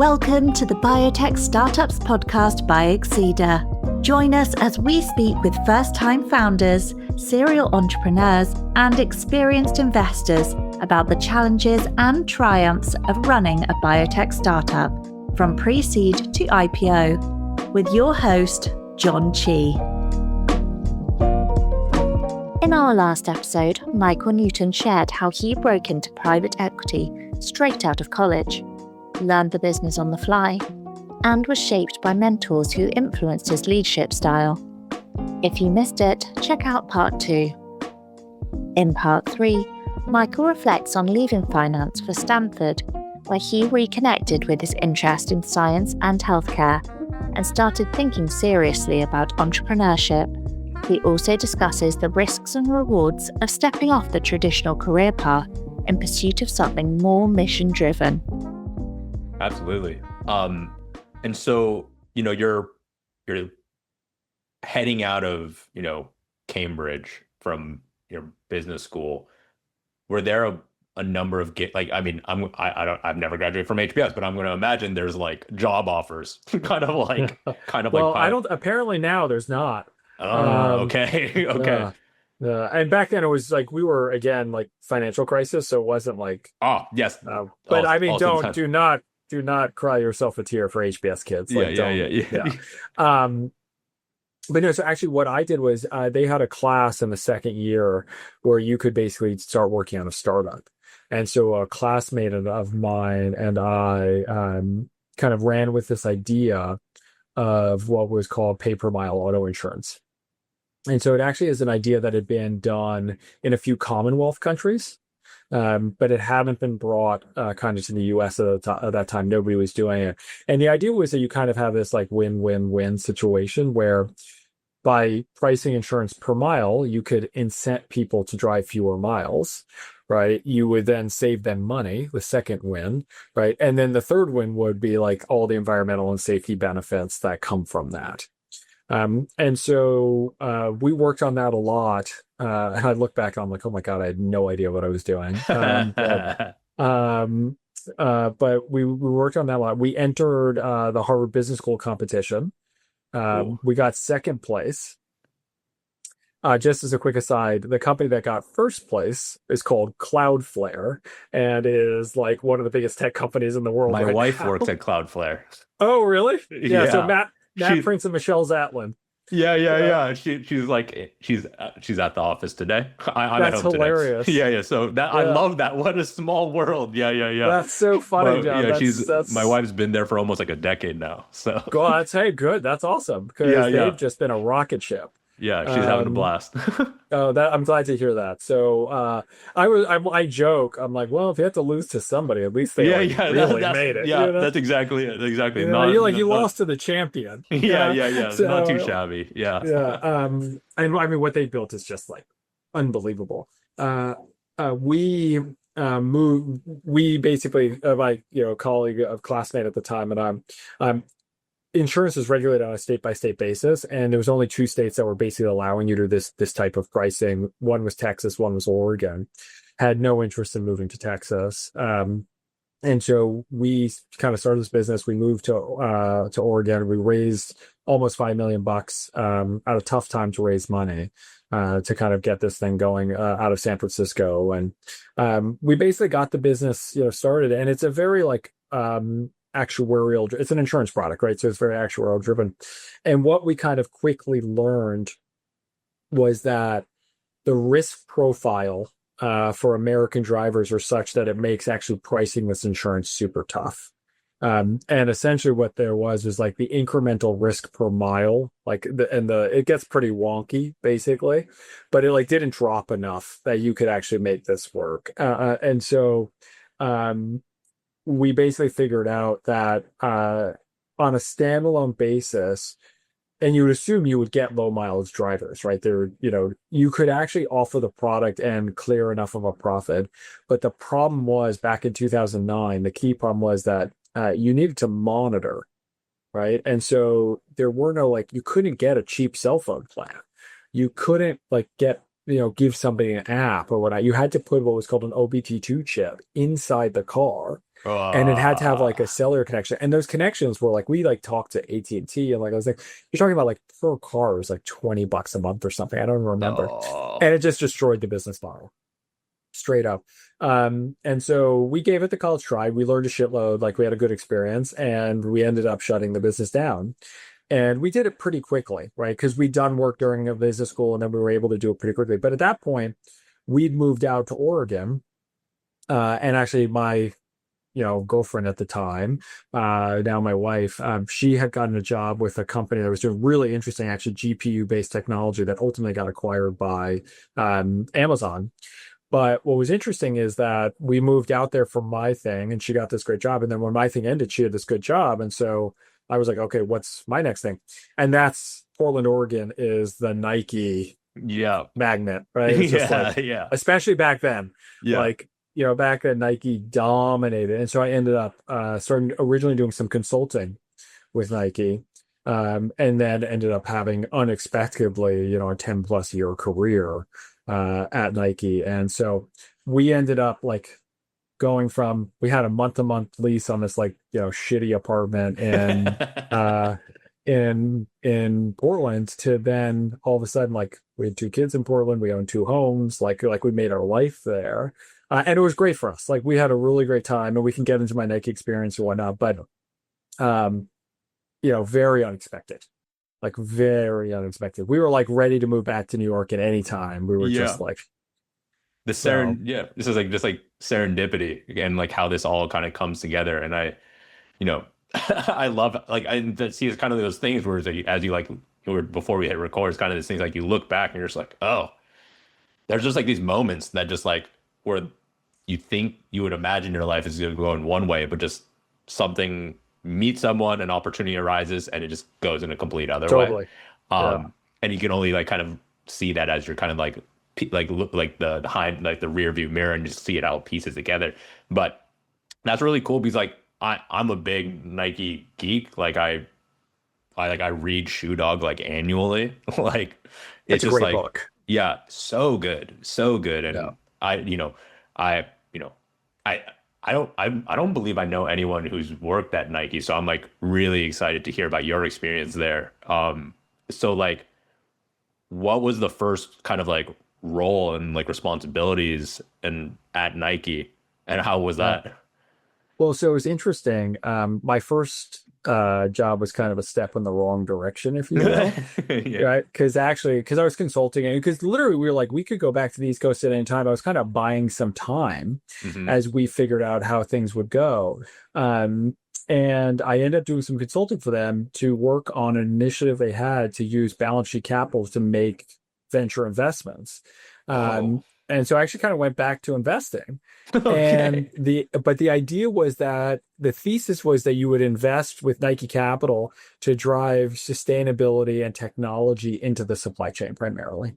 Welcome to the Biotech Startups podcast by Exceeder. Join us as we speak with first-time founders, serial entrepreneurs, and experienced investors about the challenges and triumphs of running a biotech startup, from pre-seed to IPO, with your host, John Chi. In our last episode, Michael Newton shared how he broke into private equity straight out of college, learned the business on the fly, and was shaped by mentors who influenced his leadership style. If you missed it, check out part 2. In part 3, Michael reflects on leaving finance for Stanford, where he reconnected with his interest in science and healthcare and started thinking seriously about entrepreneurship. He also discusses the risks and rewards of stepping off the traditional career path in pursuit of something more mission-driven. Absolutely. And so, you're heading out of, Cambridge from your business school. Were there a number of I've never graduated from HBS, but I'm going to imagine there's like job offers, apparently now there's not. Okay. And back then it was like we were again like financial crisis, so it wasn't like yes. But do not cry yourself a tear for HBS kids. But no, so actually what I did was they had a class in the second year where you could basically start working on a startup. And so a classmate of mine and I kind of ran with this idea of what was called pay-per-mile auto insurance. And so it actually is an idea that had been done in a few Commonwealth countries. But it hadn't been brought kind of to the U.S. at that time. Nobody was doing it. And the idea was that you kind of have this like win-win-win situation where by pricing insurance per mile, you could incent people to drive fewer miles, right? You would then save them money, the second win, right? And then the third win would be like all the environmental and safety benefits that come from that. And so we worked on that a lot. And I look back, I'm like, oh my God, I had no idea what I was doing. But we worked on that a lot. We entered the Harvard Business School competition. We got second place. Just as a quick aside, the company that got first place is called Cloudflare and is like one of the biggest tech companies in the world. My wife works at Cloudflare. Oh, really? Yeah. So Matt Prince and Michelle Zatlin. Yeah. She's at the office today. I'm That's at home hilarious. Today. Yeah. So I love that. What a small world. Yeah. That's so funny, John. Yeah, my wife's been there for almost like a decade now. So God, good. That's awesome because they've just been a rocket ship. Yeah, she's having a blast. I'm glad to hear that. So I joke. I'm like, well, if you have to lose to somebody, at least they really made it. Yeah, that's exactly it. Exactly. You lost to the champion. Yeah. So, not too shabby. Yeah. And I mean, what they built is just like unbelievable. We moved. We basically, my colleague, classmate at the time, and I'm. Insurance is regulated on a state-by-state basis, and there was only 2 states that were basically allowing you to do this type of pricing. One was Texas, one was Oregon. Had no interest in moving to Texas, and so we kind of started this business. We moved to Oregon. We raised almost $5 million at a tough time to raise money to kind of get this thing going out of San Francisco, and we basically got the business started. And it's a very actuarial, it's an insurance product, right? So it's very actuarial driven. And what we kind of quickly learned was that the risk profile for American drivers are such that it makes actually pricing this insurance super tough. And essentially what there was like the incremental risk per mile, it gets pretty wonky basically, but it didn't drop enough that you could actually make this work. And so we basically figured out that on a standalone basis, and you would assume you would get low mileage drivers, right? You could actually offer the product and clear enough of a profit. But the problem was back in 2009, the key problem was that you needed to monitor, right? And so there were no, you couldn't get a cheap cell phone plan. You couldn't give somebody an app or whatnot. You had to put what was called an OBT2 chip inside the car. And it had to have like a Uh, cellular connection. And those connections were like, we like talked to AT&T, and like I was like, you're talking about like per car, it was like $20 a month or something. I don't remember. oh, And it just destroyed the business model straight up. And so we gave it the college try. We learned a shitload, like we had a good experience, and we ended up shutting the business down. And we did it pretty quickly, right? Because we'd done work during a business school, and then we were able to do it pretty quickly. But at that point, we'd moved out to Oregon. And actually, my girlfriend at the time, now my wife, she had gotten a job with a company that was doing really interesting, actually GPU based technology that ultimately got acquired by Amazon. But what was interesting is that we moved out there for my thing, and she got this great job. And then when my thing ended, she had this good job. And so I was like, okay, what's my next thing? And that's Portland, Oregon is the Nike yeah. magnet, right? It's just Yeah, like, yeah, especially back then, yeah. like, back then Nike dominated. And so I ended up starting originally doing some consulting with Nike, and then ended up having unexpectedly, a 10 plus year career at Nike. And so we ended up like going from, we had a month to month lease on this like, shitty apartment in Portland, to then all of a sudden, like we had two kids in Portland, we owned two homes, like we made our life there. And it was great for us. Like we had a really great time, and we can get into my Nike experience and whatnot, but um, very unexpected. Like very unexpected. We were like ready to move back to New York at any time. We were just Yeah. like, The so yeah, this is like just like serendipity and like how this all kind of comes together. And you know, I love like see it's kind of those things where it's like, as you like before we hit record, it's kind of these things like you look back and you're just like, oh, there's just like these moments that just like where you think you would imagine your life is going to go in one way, but just something meet someone, an opportunity arises, and it just goes in a complete other way. totally. Yeah, And you can only like kind of see that as you're kind of like look like the behind like the rear view mirror and just see it how it pieces together. But that's really cool because like I'm a big Nike geek. Like I read Shoe Dog like annually. Like it's it's a just great like book. yeah, so good, so good. Yeah. And I you know I I don't believe I know anyone who's worked at Nike, so I'm like really excited to hear about your experience there. So like what was the first kind of like role and like responsibilities and at Nike, and how was Uh, that? well, so it was interesting. My first job was kind of a step in the wrong direction, if you will. Yeah. Right. Because I was consulting, and because literally we were like, we could go back to the East Coast at any time. I was kind of buying some time Hmm. as we figured out how things would go. Um, and I ended up doing some consulting for them to work on an initiative they had to use balance sheet capital to make venture investments. Oh, And so I actually kind of went back to investing. And okay. the idea was that the thesis was that you would invest with Nike Capital to drive sustainability and technology into the supply chain primarily.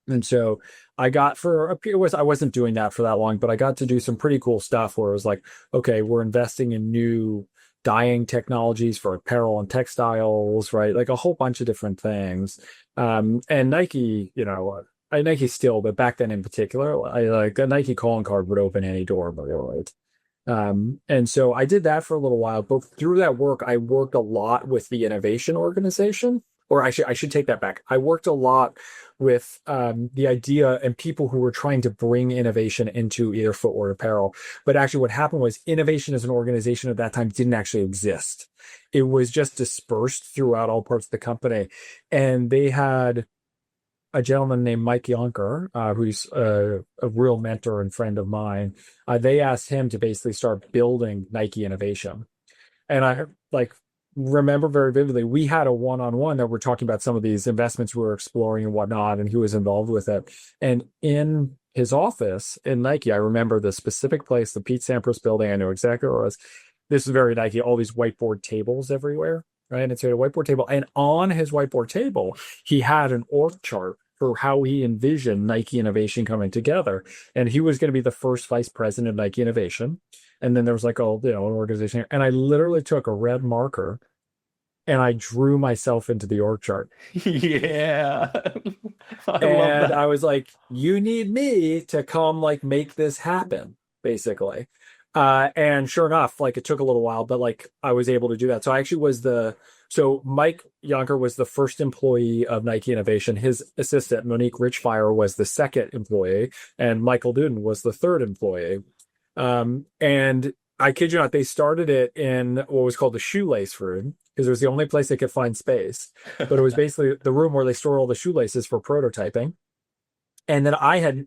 And so I got for a period was I wasn't doing that for that long, but I got to do some pretty cool stuff where it was like, okay, we're investing in new dyeing technologies for apparel and textiles, right? Like a whole bunch of different things. And Nike, Nike still, but back then in particular, I like the Nike calling card would open any door, but right. And so I did that for a little while, but through that work, I worked a lot with the innovation organization. Or actually, I should take that back. I worked a lot with the idea and people who were trying to bring innovation into either footwear or apparel. But actually, what happened was innovation as an organization at that time didn't actually exist. It was just dispersed throughout all parts of the company. And they had a gentleman named Mike Yonker, who's a real mentor and friend of mine. They asked him to basically start building Nike innovation. And I like remember very vividly, we had a one-on-one that we're talking about some of these investments we were exploring and whatnot, and he was involved with it. And in his office in Nike, I remember the specific place, the Pete Sampras building. I know exactly where it was. This is very Nike, all these whiteboard tables everywhere, right? And it's a whiteboard table. And on his whiteboard table, he had an org chart for how he envisioned Nike innovation coming together. And he was going to be the first vice president of Nike innovation. And then there was like an organization. And I literally took a red marker and I drew myself into the org chart. Yeah. I love And I that. was like, you need me to come like make this happen, basically. And sure enough, like it took a little while, but like I was able to do that. So I actually so Mike Yonker was the first employee of Nike Innovation. His assistant, Monique Richfire, was the second employee, and Michael Duden was the third employee. And I kid you not, they started it in what was called the Shoelace room because it was the only place they could find space. But it was basically the room where they store all the shoelaces for prototyping. And then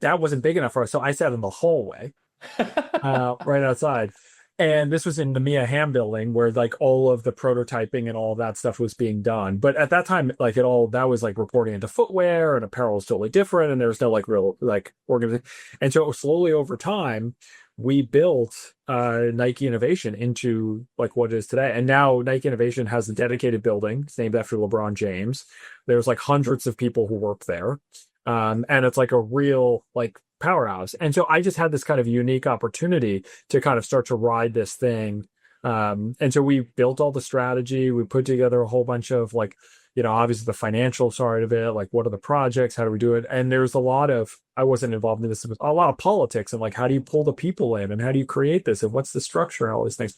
that wasn't big enough for us, so I sat in the hallway right outside. And this was in the Mia Hamm building where like all of the prototyping and all of that stuff was being done. But at that time, like that was like reporting into footwear, and apparel was totally different. And there was no like real like organization. And so slowly over time, we built Nike Innovation into like what it is today. And now Nike Innovation has a dedicated building. It's named after LeBron James. There's like hundreds of people who work there. And it's like a real like powerhouse. And so I just had this kind of unique opportunity to kind of start to ride this thing. And so we built all the strategy. We put together a whole bunch of like, obviously the financial side of it, like what are the projects? How do we do it? And there's I wasn't involved in this, but a lot of politics and like, how do you pull the people in and how do you create this? And what's the structure and all these things?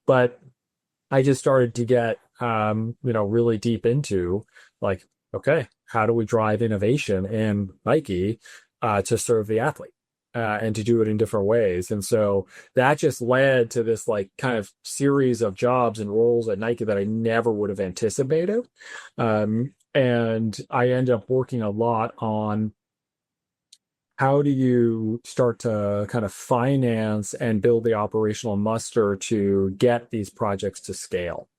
But I just started to get, really deep into like, okay, how do we drive innovation in Nike to serve the athlete and to do it in different ways? And so that just led to this like kind of series of jobs and roles at Nike that I never would have anticipated. And I ended up working a lot on how do you start to kind of finance and build the operational muster to get these projects to scale.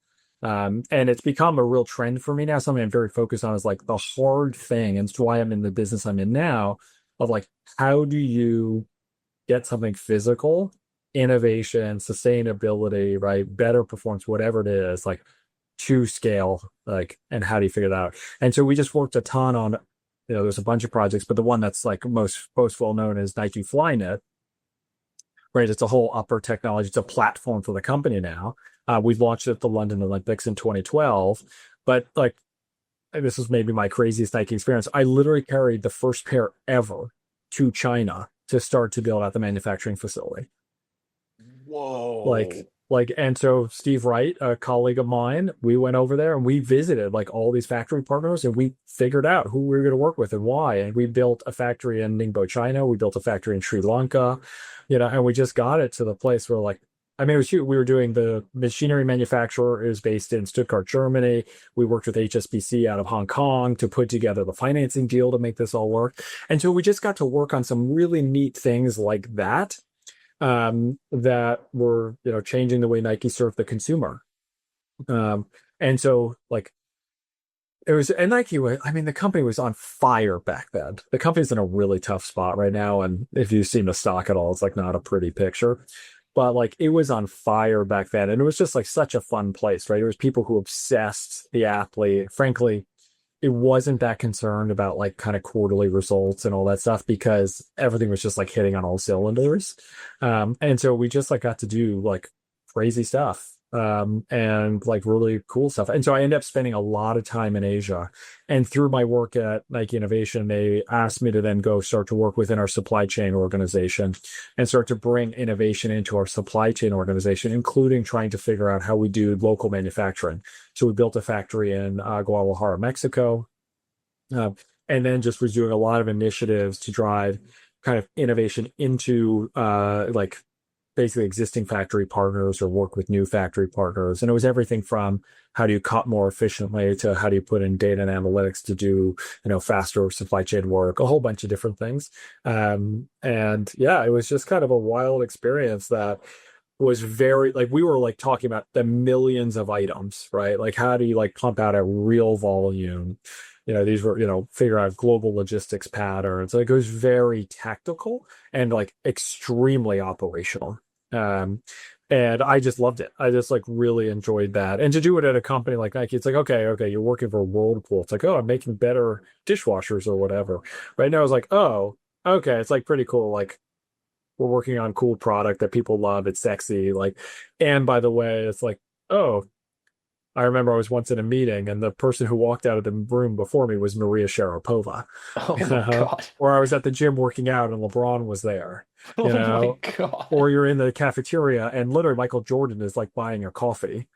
And it's become a real trend for me now. Something I'm very focused on is like the hard thing. And it's why I'm in the business I'm in now of like, how do you get something physical, innovation, sustainability, right? Better performance, whatever it is, like to scale, like, and how do you figure that out? And so we just worked a ton on, there's a bunch of projects, but the one that's like most well known is Nike Flyknit, right? It's a whole upper technology. It's a platform for the company now. We've launched it at the London Olympics in 2012, but like this was maybe my craziest Nike experience. I literally carried the first pair ever to China to start to build out the manufacturing facility. Whoa. And so Steve Wright, a colleague of mine, we went over there and we visited like all these factory partners and we figured out who we were going to work with and why. And we built a factory in Ningbo, China. We built a factory in Sri Lanka, and we just got it to the place where like, I mean, it was huge. We were doing the machinery manufacturer is based in Stuttgart, Germany. We worked with HSBC out of Hong Kong to put together the financing deal to make this all work. And so we just got to work on some really neat things like that, that were, changing the way Nike served the consumer. And so like it was, and Nike was, I mean, the company was on fire back then. The company's in a really tough spot right now. And if you've seen the stock at all, it's like not a pretty picture. But like it was on fire back then. And it was just like such a fun place, right? It was people who obsessed the athlete. Frankly, it wasn't that concerned about like kind of quarterly results and all that stuff because everything was just like hitting on all cylinders. And so we just like got to do like crazy stuff. And like really cool stuff. And so I ended up spending a lot of time in Asia. And through my work at Nike Innovation, they asked me to then go start to work within our supply chain organization and start to bring innovation into our supply chain organization, including trying to figure out how we do local manufacturing. So we built a factory in Guadalajara, Mexico, and then just was doing a lot of initiatives to drive kind of innovation into like basically existing factory partners or work with new factory partners. And it was everything from how do you cut more efficiently to how do you put in data and analytics to do, faster supply chain work, a whole bunch of different things. And yeah, it was just kind of a wild experience that was very like, we were like talking about the millions of items, right? Like how do you like pump out a real volume? These were, figure out global logistics patterns. Like it was very tactical and like extremely operational. And I just loved it. I just like really enjoyed that. And to do it at a company like Nike, it's like, okay, you're working for Whirlpool. It's like, oh, I'm making better dishwashers or whatever. Right now, I was like, oh, okay, it's like pretty cool. Like we're working on cool product that people love. It's sexy. Like, and by the way, it's like, oh, I remember I was once in a meeting, and the person who walked out of the room before me was Maria Sharapova. Oh my God. Or I was at the gym working out, and LeBron was there. Oh You my know, God. or you're in the cafeteria, and literally Michael Jordan is like buying a coffee.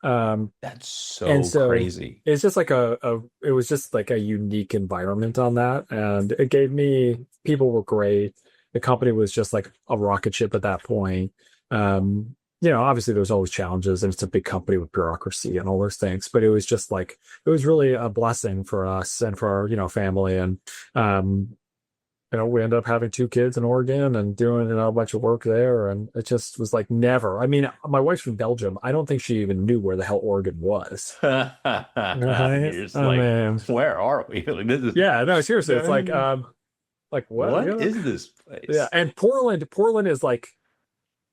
Um, That's and so so crazy. it's just like it was just like a unique environment on that, and it gave me people were great. The company was just like a rocket ship at that point. Um, obviously there was always challenges, and it's a big company with bureaucracy and all those things, but it was just like it was really a blessing for us and for our family, and um, we ended up having 2 kids in Oregon and doing a bunch of work there. And it just was like never. I mean, my wife's from Belgium. I don't think she even knew where the hell Oregon was. You're Right? just I like, mean, where are we? Like, this is yeah, no, seriously. It's like what? what is this Yeah. place? And Portland is like,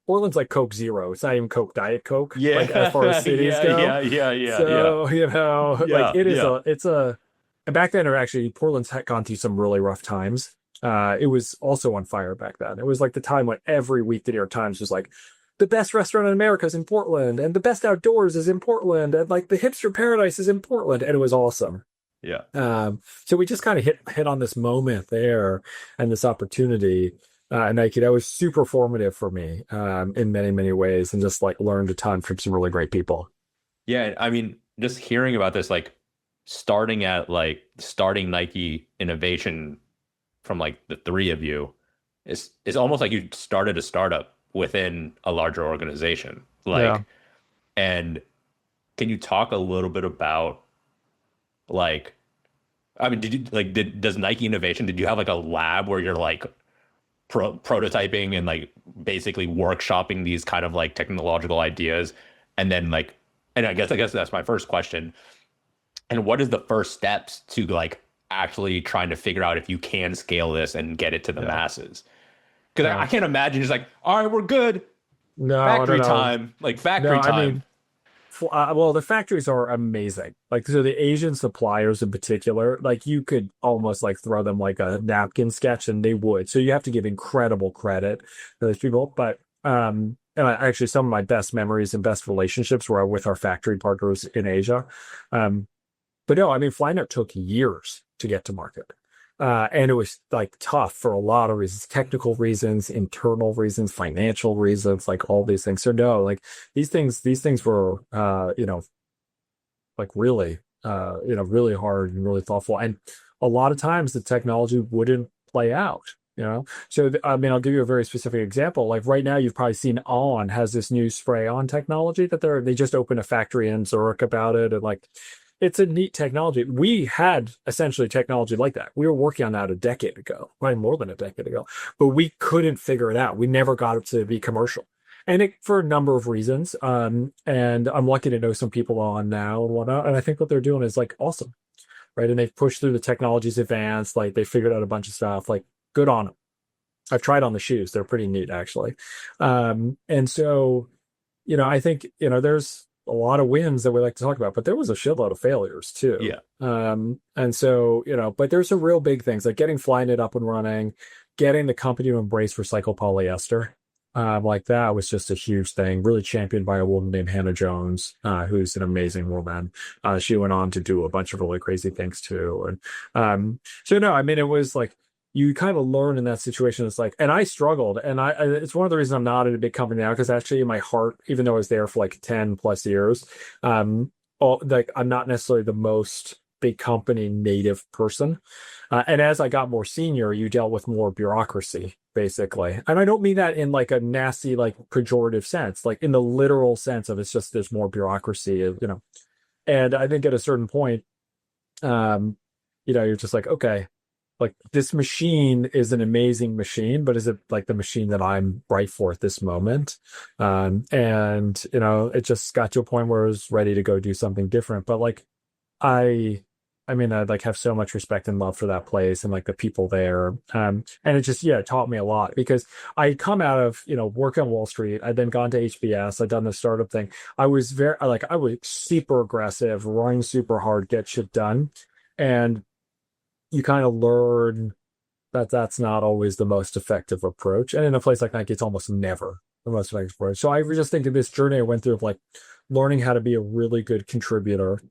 Portland's like Coke Zero. It's not even Coke, Diet Coke, like as far as Yeah, cities yeah, go. yeah, yeah, yeah, yeah, So, like yeah, it is yeah. and back then, or actually, Portland's had gone through some really rough times. It was also on fire back then. It was like the time when every week the New York Times was like, the best restaurant in America is in Portland, and the best outdoors is in Portland, and like the hipster paradise is in Portland, and it was awesome. Yeah. So we just kind of hit on this moment there and this opportunity. And like, that was super formative for me in many, many ways, and just like learned a ton from some really great people. Yeah, I mean, just hearing about this, like starting Nike innovation from like the three of you is almost like you started a startup within a larger organization. Yeah. Like, and can you talk a little bit about like, I mean, does Nike Innovation, did you have like a lab where you're like prototyping and like basically workshopping these kind of like technological ideas? And then like, and I guess that's my first question. And what is the first steps to like actually trying to figure out if you can scale this and get it to the Yeah. masses? Because Yeah. I can't imagine just like, all right, we're good. No, no, Factory no. time, like No, factory I time. mean, well, the factories are amazing. Like, so the Asian suppliers in particular, like you could almost like throw them like a napkin sketch and they would. So you have to give incredible credit to those people. But and actually some of my best memories and best relationships were with our factory partners in Asia. But no, I mean, Flyknit took years to get to market. And it was like tough for a lot of reasons, technical reasons, internal reasons, financial reasons, like all these things. So no, like these things were, like really, really hard and really thoughtful. And a lot of times the technology wouldn't play out. So, I mean, I'll give you a very specific example. Like right now, you've probably seen On has this new spray on technology that they just opened a factory in Zurich about it. And like, it's a neat technology. We had essentially technology like that. We were working on that a decade ago, probably more than a decade ago, but we couldn't figure it out. We never got it to be commercial. And for a number of reasons. And I'm lucky to know some people on now and whatnot. And I think what they're doing is like awesome, right? And they've pushed through the technologies advanced, like they figured out a bunch of stuff, like good on them. I've tried on the shoes. They're pretty neat, actually. And so, I think, there's a lot of wins that we like to talk about, but there was a shitload of failures too. Yeah. And so, but there's some real big things like getting Flyknit up and running, getting the company to embrace recycled polyester. Like that was just a huge thing, really championed by a woman named Hannah Jones, who's an amazing woman. She went on to do a bunch of really crazy things too. And so no, I mean, it was like, you kind of learn in that situation. It's like, and I struggled, and it's one of the reasons I'm not at a big company now, because actually in my heart, even though I was there for like 10 plus years, like I'm not necessarily the most big company native person. And as I got more senior, you dealt with more bureaucracy, basically. And I don't mean that in like a nasty, like pejorative sense, like in the literal sense of it's just there's more bureaucracy, And I think at a certain point, you're just like, okay, like this machine is an amazing machine, but is it like the machine that I'm right for at this moment? And it just got to a point where I was ready to go do something different. But like, I mean, I like have so much respect and love for that place and like the people there. And it just, taught me a lot because I come out of, work on Wall Street. I'd then gone to HBS. I'd done the startup thing. I was super aggressive, running super hard, get shit done. And you kind of learn that that's not always the most effective approach. And in a place like Nike, it's almost never the most effective approach. So I just think of this journey I went through of like learning how to be a really good contributor,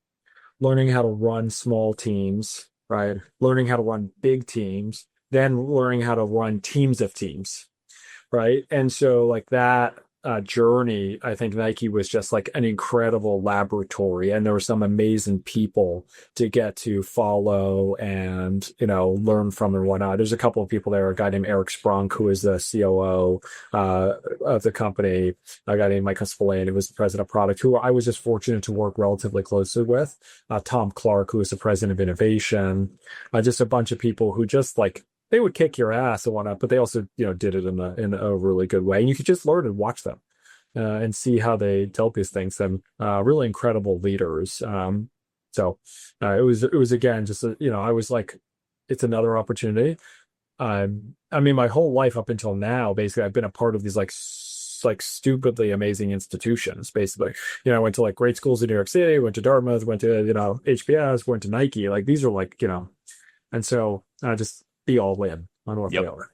learning how to run small teams, right? Learning how to run big teams, then learning how to run teams of teams, right? And so like that journey, I think Nike was just like an incredible laboratory, and there were some amazing people to get to follow and learn from and whatnot. There's a couple of people there. A guy named Eric Sprunk, who is the COO of the company. A guy named Michael Spillane, who was the president of product, who I was just fortunate to work relatively closely with. Tom Clark, who is the president of innovation. Just a bunch of people who just like they would kick your ass and whatnot, but they also, did it in a really good way. And you could just learn and watch them and see how they dealt these things. And really incredible leaders. So it was again just I was like, it's another opportunity. I mean, my whole life up until now, basically, I've been a part of these like stupidly amazing institutions. Basically, I went to like great schools in New York City, went to Dartmouth, went to HBS, went to Nike. Like these are like and so just be all in on what they are.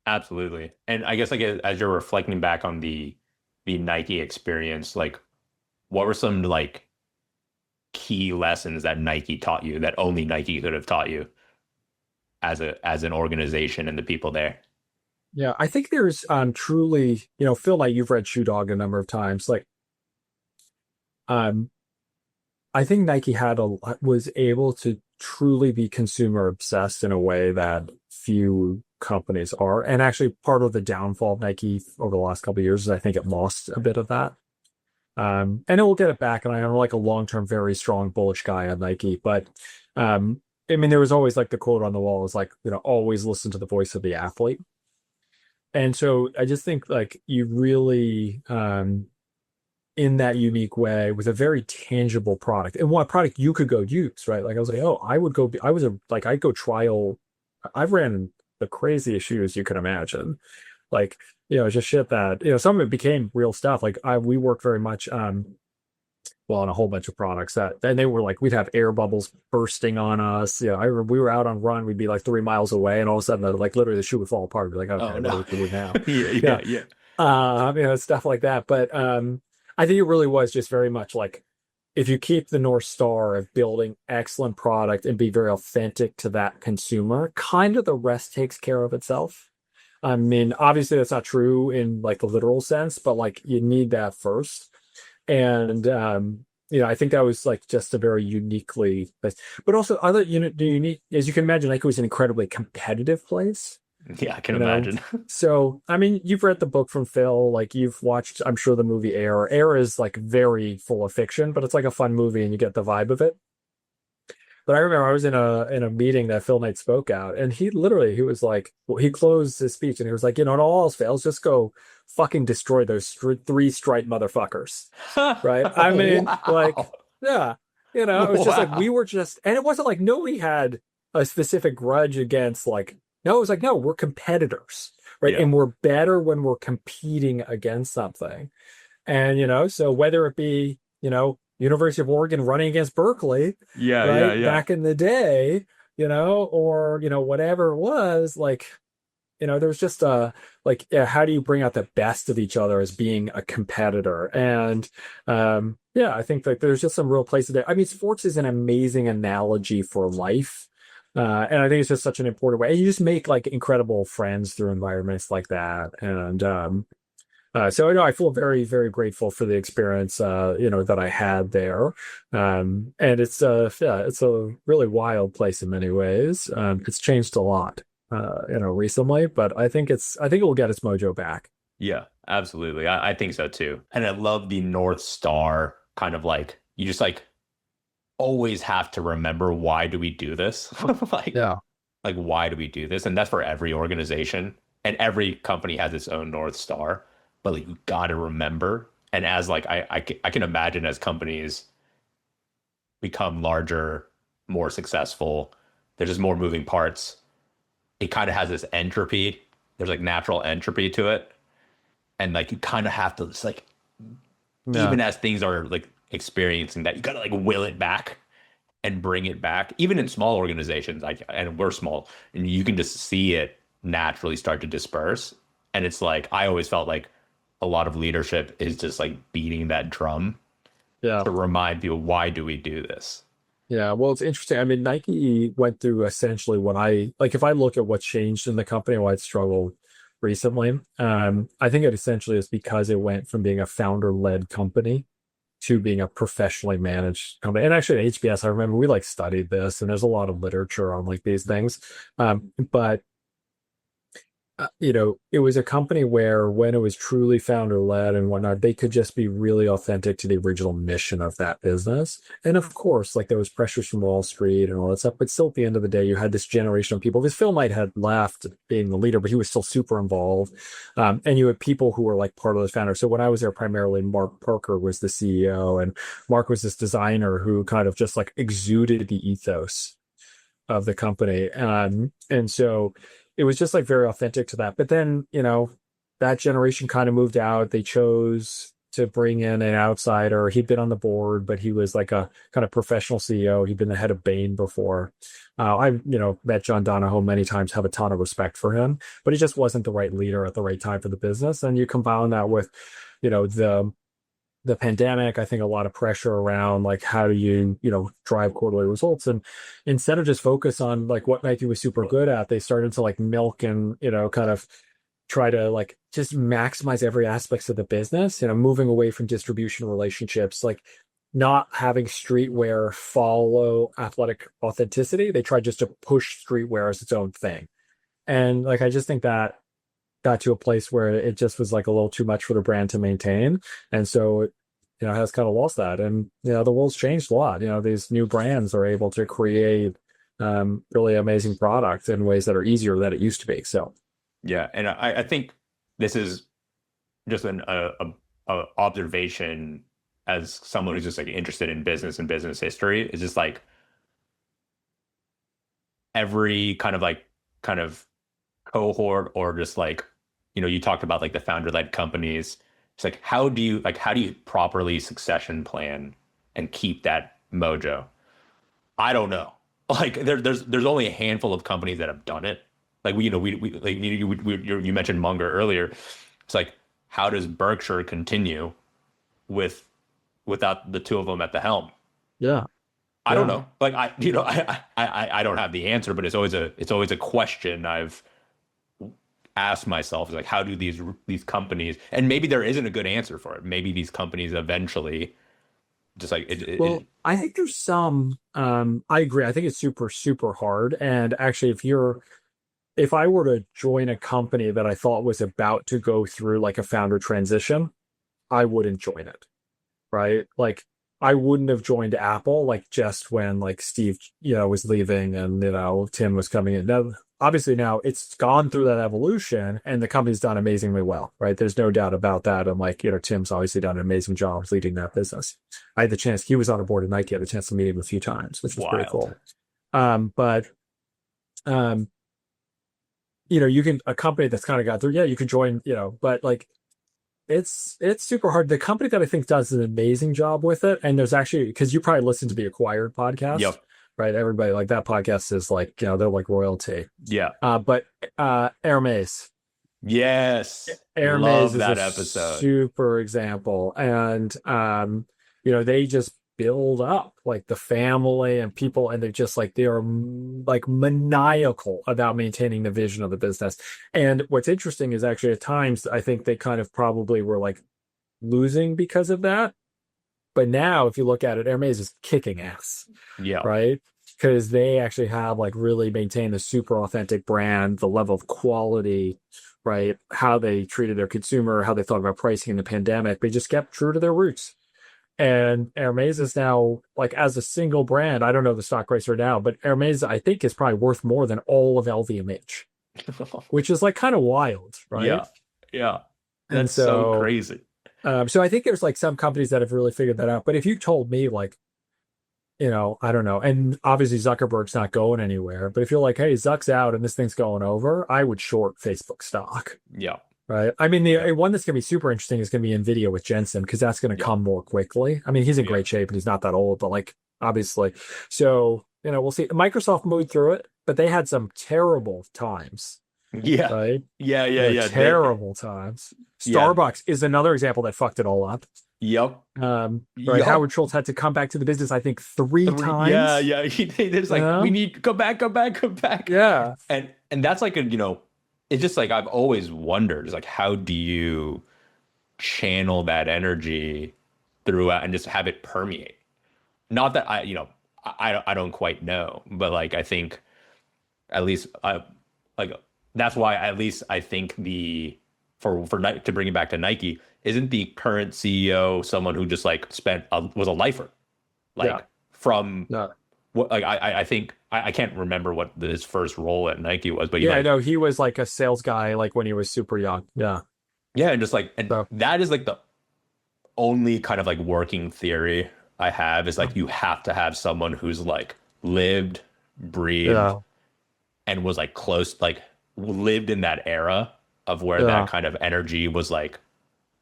Absolutely. And I guess like as you're reflecting back on the Nike experience, like what were some like key lessons that Nike taught you that only Nike could have taught you as an organization and the people there? Yeah, I think there's truly, Phil, like you've read Shoe Dog a number of times. Like I think Nike was able to truly be consumer obsessed in a way that few companies are. And actually part of the downfall of Nike over the last couple of years is I think it lost a bit of that. And it will get it back. And I'm like a long-term, very strong bullish guy on Nike. But I mean, there was always like the quote on the wall is like, always listen to the voice of the athlete. And so I just think like you really, in that unique way with a very tangible product and what product you could go use, right? Like I was like, oh, I'd go trial. I've ran the craziest shoes you can imagine. Like, just shit that, some of it became real stuff. Like we worked very much, on a whole bunch of products and they were like, we'd have air bubbles bursting on us. I remember we were out on run, we'd be like 3 miles away and all of a sudden like literally the shoe would fall apart. We'd be like, okay, oh, no. What do we do now? Yeah. Stuff like that. But, I think it really was just very much like if you keep the North Star of building excellent product and be very authentic to that consumer, kind of the rest takes care of itself. I mean, obviously that's not true in like the literal sense, but like you need that first. And, I think that was like just a very uniquely, but also other, as you can imagine, like it was an incredibly competitive place. Yeah, I can imagine. So, I mean, you've read the book from Phil, like you've watched, I'm sure, the movie Air. Air is like very full of fiction, but it's like a fun movie and you get the vibe of it. But I remember I was in a meeting that Phil Knight spoke out, and he was like, well, he closed his speech and he was like, all else fails, just go fucking destroy those 3 striped motherfuckers. Right? I mean, wow. like, yeah, it was just like, we were just, and it wasn't like nobody had a specific grudge against like, no, it was like, no, we're competitors, right? Yeah. And we're better when we're competing against something. And, so whether it be, University of Oregon running against Berkeley, back in the day, or, whatever it was, like, there was just how do you bring out the best of each other as being a competitor? And I think that there's just some real places there. I mean, sports is an amazing analogy for life. And I think it's just such an important way. And you just make like incredible friends through environments like that. And so I feel very, very grateful for the experience, that I had there. And it's a really wild place in many ways. It's changed a lot, recently, but I think it will get its mojo back. Yeah, absolutely. I think so too. And I love the North Star kind of like, you just like, always have to remember, why do we do this? Like why do we do this? And that's for every organization, and every company has its own North Star, but like you got to remember. And as like I can imagine as companies become larger, more successful, there's just more moving parts. It kind of has this entropy. There's like natural entropy to it, and like you kind of have to just like, even as things are like experiencing that, you got to like will it back and bring it back. Even in small organizations, and we're small, and you can just see it naturally start to disperse. And it's like, I always felt like a lot of leadership is just like beating that drum Yeah. to remind people, why do we do this? Yeah, well, it's interesting. I mean, Nike went through essentially what I like. If I look at what changed in the company, why it struggled recently, I think it essentially is because it went from being a founder-led company to being a professionally managed company. And actually, at HBS, I remember we like studied this, and there's a lot of literature on like these things. But it was a company where when it was truly founder led and whatnot, they could just be really authentic to the original mission of that business. And of course, like there was pressures from Wall Street and all that stuff, but still at the end of the day, you had this generation of people. Because Phil Knight had left being the leader, but he was still super involved. And you had people who were like part of those founders. So when I was there, primarily Mark Parker was the CEO, and Mark was this designer who kind of just like exuded the ethos of the company. And so it was just like very authentic to that. But then, that generation kind of moved out. They chose to bring in an outsider. He'd been on the board, but he was like a kind of professional CEO. He'd been the head of Bain before. I've, met John Donahoe many times, have a ton of respect for him, but he just wasn't the right leader at the right time for the business. And you combine that with, the pandemic, I think a lot of pressure around like how do you drive quarterly results, and instead of just focus on like what Nike was super good at, they started to like milk and kind of try to like just maximize every aspects of the business, moving away from distribution relationships, like not having streetwear follow athletic authenticity. They tried just to push streetwear as its own thing, and like I just think that got to a place where it just was like a little too much for the brand to maintain. And so it, has kind of lost that. And, the world's changed a lot. These new brands are able to create really amazing products in ways that are easier than it used to be. So, yeah. And I think this is just an observation as someone who's just like interested in business and business history. Is just like every kind of cohort, or just like, you talked about like the founder-led companies. It's like, how do you properly succession plan and keep that mojo? I don't know. Like there's only a handful of companies that have done it. Like we like you mentioned Munger earlier. It's like, how does Berkshire continue without the two of them at the helm? yeah. I don't know. Like I don't have the answer, but it's always a question I've asked myself, is like, how do these companies, and maybe there isn't a good answer for it. Maybe these companies eventually just like I think there's some I agree. I think it's super, super hard. And actually if I were to join a company that I thought was about to go through like a founder transition, I wouldn't join it. Right? Like I wouldn't have joined Apple like just when like Steve, was leaving and Tim was coming in. Now, obviously now it's gone through that evolution and the company's done amazingly well, right? There's no doubt about that. And like, Tim's obviously done an amazing job leading that business. I had the chance, he was on a board at Nike, I had the chance to meet him a few times, which was pretty cool. But you can, a company that's kind of got through, you can join, but like, it's super hard. The company that I think does an amazing job with it, and there's actually, because you probably listen to the Acquired podcast. Yep. Right, everybody like that podcast is like they're like royalty. Yeah. But Hermes. Yes. Hermes Love is that a episode. super example, and they just build up like the family and people, and they're just like they are like maniacal about maintaining the vision of the business. And what's interesting is actually at times I think they kind of probably were like losing because of that. But now, if you look at it, Hermes is kicking ass. Yeah. Right? Because they actually have like really maintained a super authentic brand, the level of quality, right? How they treated their consumer, how they thought about pricing in the pandemic. They just kept true to their roots. And Hermes is now like as a single brand, I don't know the stock price right now, but Hermes, I think, is probably worth more than all of LVMH, which is like kind of wild, right? Yeah. Yeah. That's and so crazy. So I think there's like some companies that have really figured that out. But if you told me like, I don't know. And obviously Zuckerberg's not going anywhere. But if you're like, hey, Zuck's out and this thing's going over, I would short Facebook stock. Yeah. Right. I mean, the one that's going to be super interesting is going to be NVIDIA with Jensen, because that's going to come more quickly. I mean, he's in great shape and he's not that old, but like, obviously. So, we'll see. Microsoft moved through it, but they had some terrible times. Yeah. Right. Yeah. Terrible times. Starbucks is another example that fucked it all up. Yep. Right. Yep. Howard Schultz had to come back to the business, I think, three Yeah, times. yeah. There's You like, we know? need come back, come back, come back. Yeah. And that's like a, it's just like I've always wondered, is like how do you channel that energy throughout and just have it permeate? Not that I don't quite know, but like I think at least I like that's why at least I think to bring it back to Nike, isn't the current CEO someone who just like was a lifer, Yeah. like from No. what, like I think I can't remember what his first role at Nike was, but he Yeah, I like, know. He was like a sales guy, like when he was super young. Yeah. yeah, and just like, and So, that is like the only kind of like working theory I have, is like you have to have someone who's like lived, breathed, yeah. and was like close, like lived in that era of where that Yeah. kind of energy was like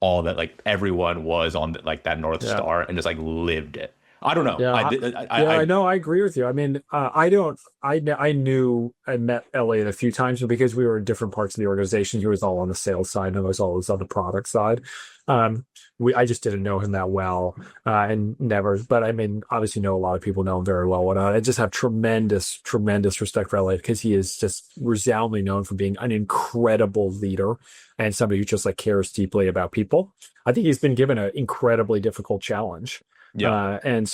all that, like everyone was on like that North Yeah. Star and just like lived it. I don't know. Yeah, I know. I agree with you. I mean, I don't. I knew I met Elliot a few times, but because we were in different parts of the organization, he was all on the sales side, and I was always on the product side. Um, I just didn't know him that well, and never. But I mean, obviously, know a lot of people know him very well. And I just have tremendous, tremendous respect for Elliot because he is just resoundingly known for being an incredible leader and somebody who just like cares deeply about people. I think he's been given an incredibly difficult challenge. Yeah. And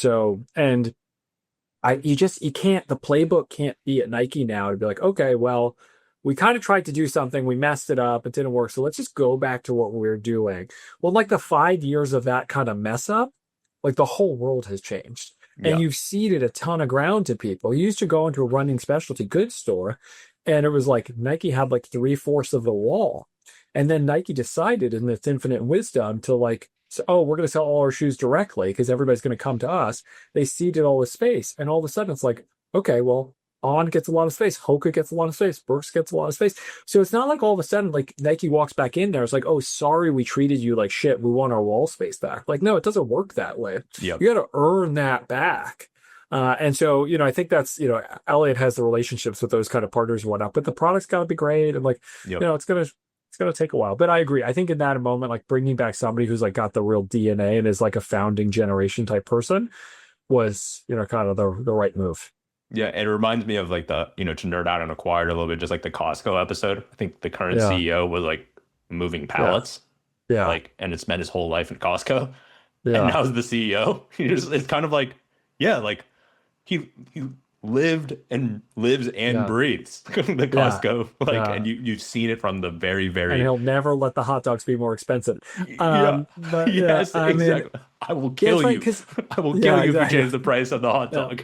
you can't, the playbook can't be at Nike now to be like, okay, well, we kind of tried to do something, we messed it up, it didn't work, so let's just go back to what we were doing. Well, like the 5 years of that kind of mess up, like the whole world has changed. And Yeah. you've ceded a ton of ground to people. You used to go into a running specialty goods store, and it was like Nike had like 3/4 of the wall. And then Nike decided in its infinite wisdom to like, so, oh, we're going to sell all our shoes directly because everybody's going to come to us. They ceded all the space. And all of a sudden it's like, okay, well, On gets a lot of space. Hoka gets a lot of space. Brooks gets a lot of space. So it's not like all of a sudden, like Nike walks back in there. It's like, oh, sorry, we treated you like shit. We want our wall space back. Like, no, it doesn't work that way. Yep. You got to earn that back. And so, I think that's, Elliot has the relationships with those kind of partners and whatnot, but the product's got to be great. And like, Yep. it's going to take a while, but I agree. I think in that moment, like bringing back somebody who's like got the real DNA and is like a founding generation type person was, kind of the right move. Yeah, it reminds me of like the, to nerd out and acquired a little bit, just like the Costco episode. I think the current Yeah. CEO was like moving pallets, Yeah. like, and it spent his whole life in Costco. And Yeah. now the CEO. It's kind of like, yeah, like he lived and lives and Yeah. breathes the Costco, like, Yeah. and you've seen it from the very, And very, he'll never let the hot dogs be more expensive. yeah, But yes, I mean, exactly. I will kill it's like, you. 'cause, I will yeah, kill you if you exactly. change the price of the hot Yeah. dog.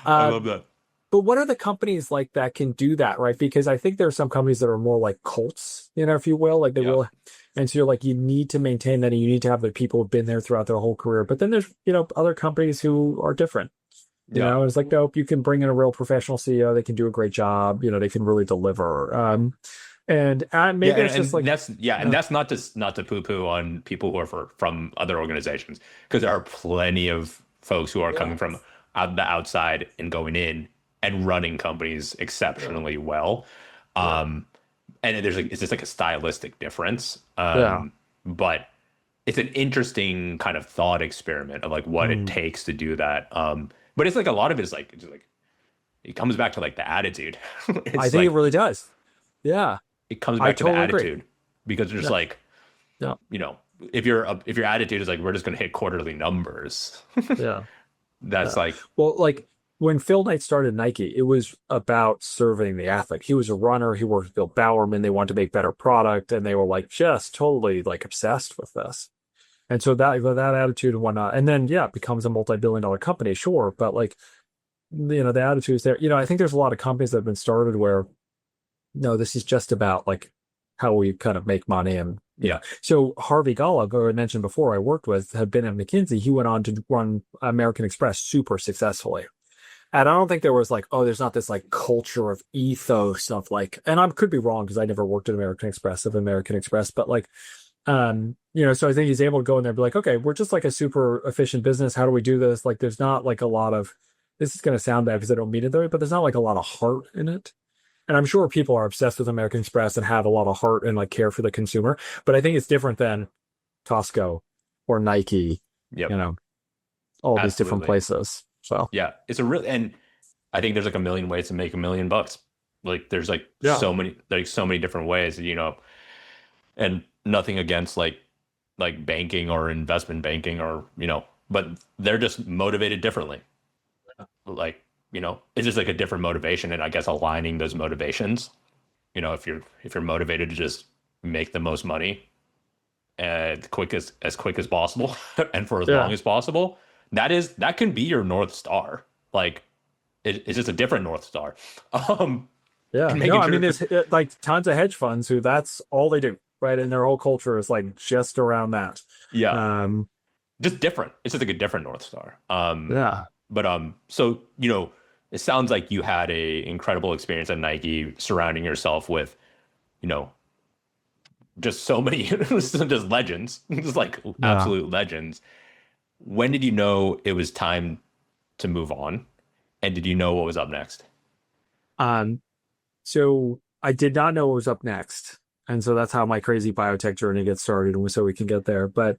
I Uh, love that. But what are the companies like that can do that, right? Because I think there are some companies that are more like cults, if you will, like they Yeah. will. And so you're like, you need to maintain that and you need to have the people who've been there throughout their whole career. But then there's, other companies who are different. Yeah. It's like, nope, you can bring in a real professional CEO. They can do a great job. They can really deliver. And maybe it's just like, and that's not to poo-poo on people who are from other organizations, because there are plenty of folks who are coming from the outside and going in and running companies exceptionally well. And it's just like a stylistic difference. But it's an interesting kind of thought experiment of like what it takes to do that. But it's like a lot of it is like, it comes back to like the attitude. I think it really does. Yeah. It comes back to the totally attitude agree. because there's like, Yeah. if your attitude is like, we're just going to hit quarterly numbers. Yeah. That's like, Well, like when Phil Knight started Nike, it was about serving the athlete. He was a runner. He worked with Bill Bowerman. They wanted to make better product, and they were like just totally like obsessed with this. And so that attitude and whatnot, and then it becomes a multi-billion-dollar company, sure, but like the attitude is there. I think there's a lot of companies that have been started where no, this is just about like how we kind of make money and yeah. So Harvey Golub, who I mentioned before, I worked with, had been at McKinsey. He went on to run American Express super successfully. And I don't think there was like, oh, there's not this like culture of ethos of like, and I could be wrong because I never worked at American Express, but like, so I think he's able to go in there and be like, okay, we're just like a super efficient business. How do we do this? Like, there's not like a lot of, this is going to sound bad because I don't mean it that way, but there's not like a lot of heart in it. And I'm sure people are obsessed with American Express and have a lot of heart and like care for the consumer. But I think it's different than Costco or Nike, Yep. all these different Absolutely. places. So Yeah. It's a real, and I think there's like a million ways to make $1 million. Like there's yeah, like so many different ways, and nothing against like banking or investment banking or, but they're just motivated differently. Like, it's just like a different motivation. And I guess aligning those motivations, if you're motivated to just make the most money as quick as possible and for as long yeah, as possible, that can be your North Star. Like it's just a different North Star. Um, yeah. and No, making I sure mean, there's like tons of hedge funds who that's all they do, right? And their whole culture is like just around that. yeah, Um, just different. It's just like a different North Star. yeah. But so it sounds like you had a incredible experience at Nike, surrounding yourself with, you know, just so many, just legends, just like Yeah. absolute legends. When did you know it was time to move on, and did you know what was up next? Um, so I did not know what was up next. And so that's how my crazy biotech journey gets started, and so we can get there. But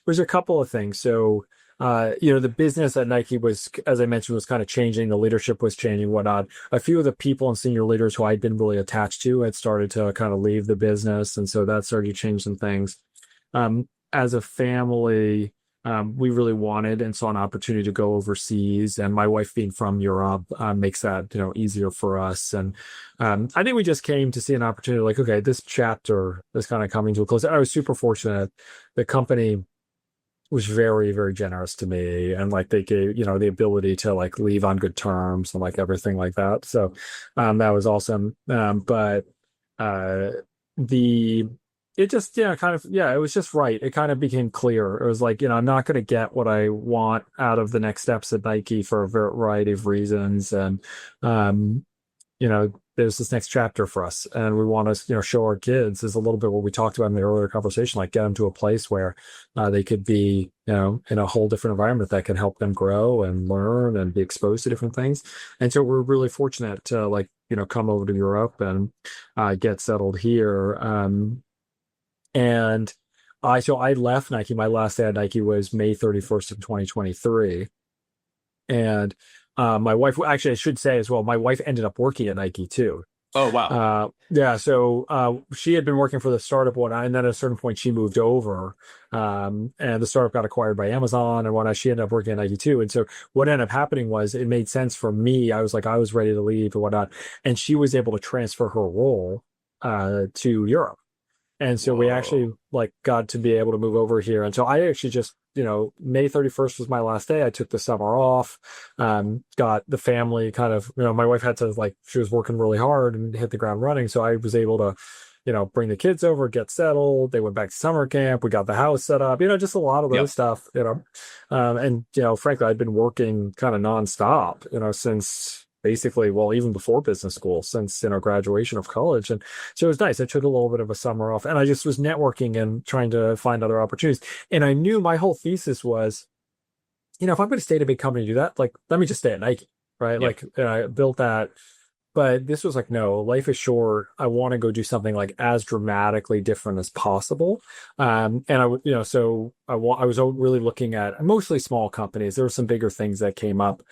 there's a couple of things. So, the business at Nike was, as I mentioned, was kind of changing. The leadership was changing, whatnot. A few of the people and senior leaders who I'd been really attached to had started to kind of leave the business. And so that started to change some things. As a family, we really wanted and saw an opportunity to go overseas, and my wife being from Europe makes that easier for us. And I think we just came to see an opportunity, like, okay, this chapter is kind of coming to a close. I was super fortunate. The company was very, very generous to me, and like they gave the ability to like leave on good terms and like everything like that. So that was awesome. But the it just kind of it was just right. It kind of became clear. It was like, I'm not going to get what I want out of the next steps at Nike for a variety of reasons. And there's this next chapter for us, and we want to show our kids, is a little bit what we talked about in the earlier conversation, like get them to a place where they could be in a whole different environment that can help them grow and learn and be exposed to different things. And so we're really fortunate to come over to Europe and get settled here. And I left Nike. My last day at Nike was May 31st of 2023. And my wife, actually, I should say as well, my wife ended up working at Nike too. Oh, wow. Yeah, so she had been working for the startup one, and then at a certain point she moved over, and the startup got acquired by Amazon and whatnot. She ended up working at Nike too. And so what ended up happening was it made sense for me. I was ready to leave and whatnot, and she was able to transfer her role to Europe. And so we actually Whoa. got to be able to move over here. And so I actually just, May 31st was my last day. I took the summer off, got the family kind of, my wife had to she was working really hard and hit the ground running. So I was able to, bring the kids over, get settled. They went back to summer camp. We got the house set up, just a lot of those stuff, and, frankly, I'd been working kind of nonstop, since basically, well, even before business school, since graduation of college. And so it was nice. I took a little bit of a summer off, and I just was networking and trying to find other opportunities. And I knew my whole thesis was, if I'm going to stay at a big company to do that, let me just stay at Nike, right? Yep. I built that. But this was no, life is short. I want to go do something as dramatically different as possible. And I was really looking at mostly small companies. There were some bigger things that came up,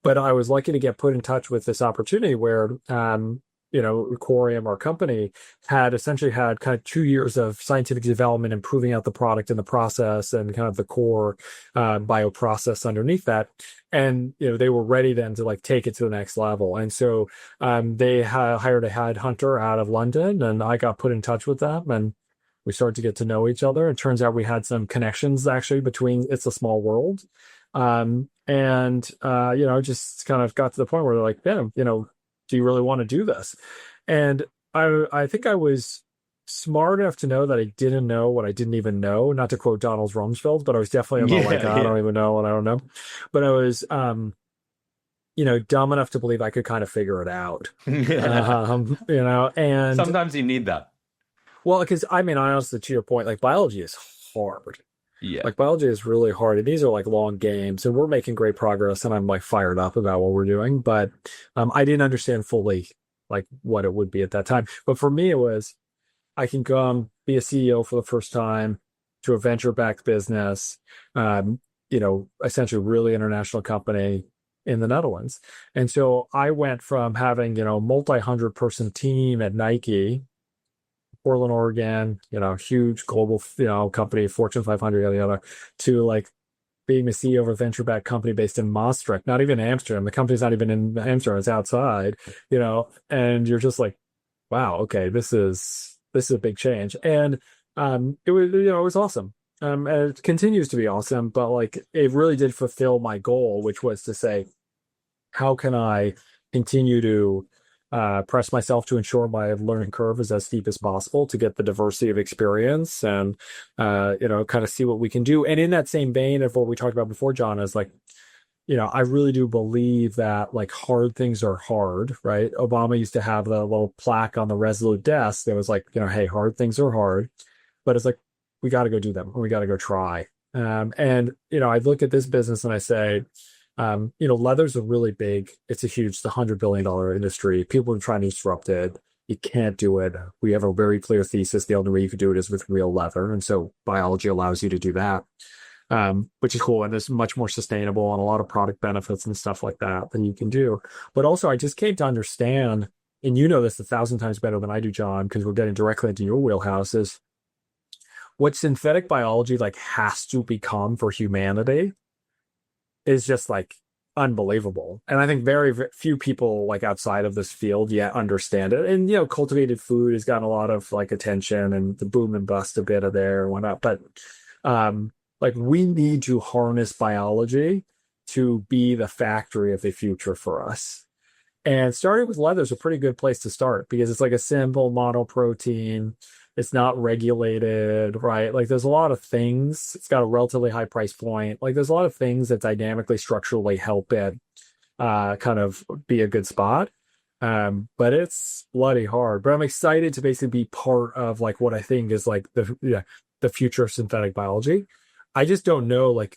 but I was lucky to get put in touch with this opportunity where, Qorium, our company, had essentially had kind of 2 years of scientific development, improving out the product and the process and kind of the core bioprocess underneath that. And, they were ready then to take it to the next level. And so they hired a headhunter out of London, and I got put in touch with them, and we started to get to know each other. It turns out we had some connections actually between It's a Small World. Just kind of got to the point where they're like, yeah, do you really want to do this? And I think I was smart enough to know that I didn't know what I didn't even know, not to quote Donald Rumsfeld, but I was definitely about I don't even know what I don't know. But I was, dumb enough to believe I could kind of figure it out. And Sometimes you need that. well, because honestly, to your point, biology is hard. Yeah. Biology is really hard, and these are long games, and we're making great progress, and I'm fired up about what we're doing. But I didn't understand fully what it would be at that time. But for me, it was, I can come be a CEO for the first time. to a venture-backed business, essentially really international company in the Netherlands. And so I went from having, multi-100 person team at Nike, Portland, Oregon, huge global, company, Fortune 500, yada, yada, to like being the CEO of a venture-backed company based in Maastricht, not even Amsterdam. The company's not even in Amsterdam, it's outside, and you're just like, wow, okay, this is a big change. And it was awesome. And it continues to be awesome, but like it really did fulfill my goal, which was to say, how can I continue to press myself to ensure my learning curve is as steep as possible to get the diversity of experience and, kind of see what we can do. And in that same vein of what we talked about before, John, is like, I really do believe that like hard things are hard, right? Obama used to have the little plaque on the Resolute desk that was like, hey, hard things are hard, but it's like, we got to go do them. We got to go try. I look at this business and I say, leather's a really big, it's a $100 billion industry. People are trying to disrupt it. You can't do it. We have a very clear thesis. The only way you could do it is with real leather. And so biology allows you to do that, which is cool. And it's much more sustainable and a lot of product benefits and stuff like that than you can do. But also I just came to understand, and you know this 1,000 times better than I do, John, because we're getting directly into your wheelhouse, is what synthetic biology like has to become for humanity is just like unbelievable. And I think very, very few people like outside of this field yet understand it. And, cultivated food has gotten a lot of like attention and the boom and bust a bit of there and whatnot. But like we need to harness biology to be the factory of the future for us. And starting with leather is a pretty good place to start because it's like a simple monoprotein. It's not regulated, right? Like there's a lot of things. It's got a relatively high price point. Like there's a lot of things that dynamically, structurally help it kind of be a good spot. But it's bloody hard. But I'm excited to basically be part of like what I think is like the future of synthetic biology. I just don't know, like,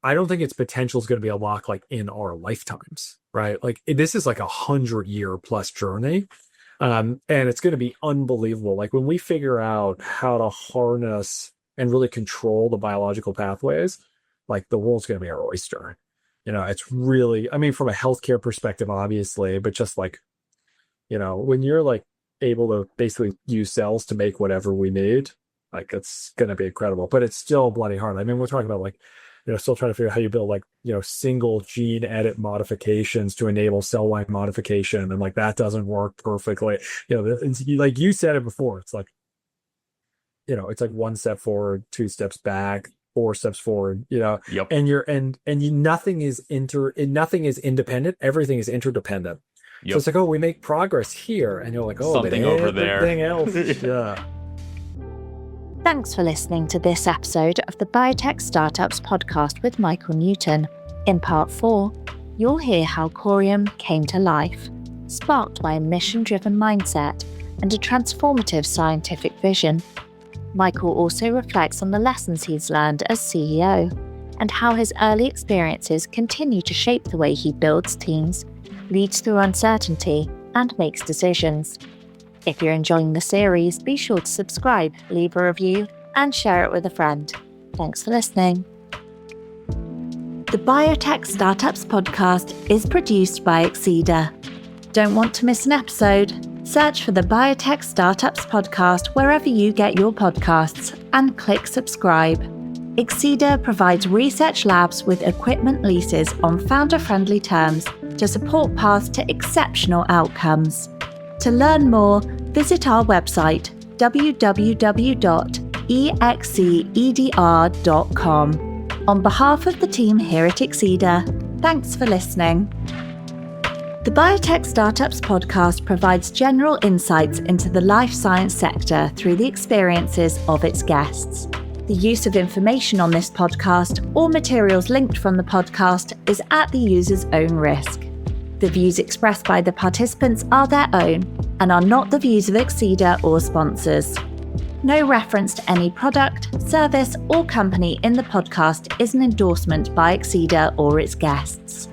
I don't think its potential is going to be unlocked like in our lifetimes, right? Like this is like 100-year plus journey. And it's going to be unbelievable. Like when we figure out how to harness and really control the biological pathways, like the world's going to be our oyster. It's really, I mean, from a healthcare perspective, obviously, but just like, when you're like able to basically use cells to make whatever we need, like it's going to be incredible, but it's still bloody hard. I mean, we're talking about like, still trying to figure out how you build like, single gene edit modifications to enable cell line modification. And like, that doesn't work perfectly. Like you said it before, it's like, it's like 1 step forward, 2 steps back, 4 steps forward, Yep. and nothing is independent. Everything is interdependent. Yep. So it's like, oh, we make progress here. And you're like, oh, something but over there. Everything else. Yeah. Thanks for listening to this episode of the Biotech Startups podcast with Michael Newton. In part 4, you'll hear how Qorium came to life, sparked by a mission-driven mindset and a transformative scientific vision. Michael also reflects on the lessons he's learned as CEO and how his early experiences continue to shape the way he builds teams, leads through uncertainty, and makes decisions. If you're enjoying the series, be sure to subscribe, leave a review, and share it with a friend. Thanks for listening. The Biotech Startups podcast is produced by Exceeder. Don't want to miss an episode? Search for the Biotech Startups podcast wherever you get your podcasts and click subscribe. Exceeder provides research labs with equipment leases on founder-friendly terms to support paths to exceptional outcomes. To learn more, visit our website www.exceeder.com. On behalf of the team here at Exceeder, thanks for listening. The Biotech Startups podcast provides general insights into the life science sector through the experiences of its guests. The use of information on this podcast or materials linked from the podcast is at the user's own risk. The views expressed by the participants are their own and are not the views of Exceeder or sponsors. No reference to any product, service, or company in the podcast is an endorsement by Exceeder or its guests.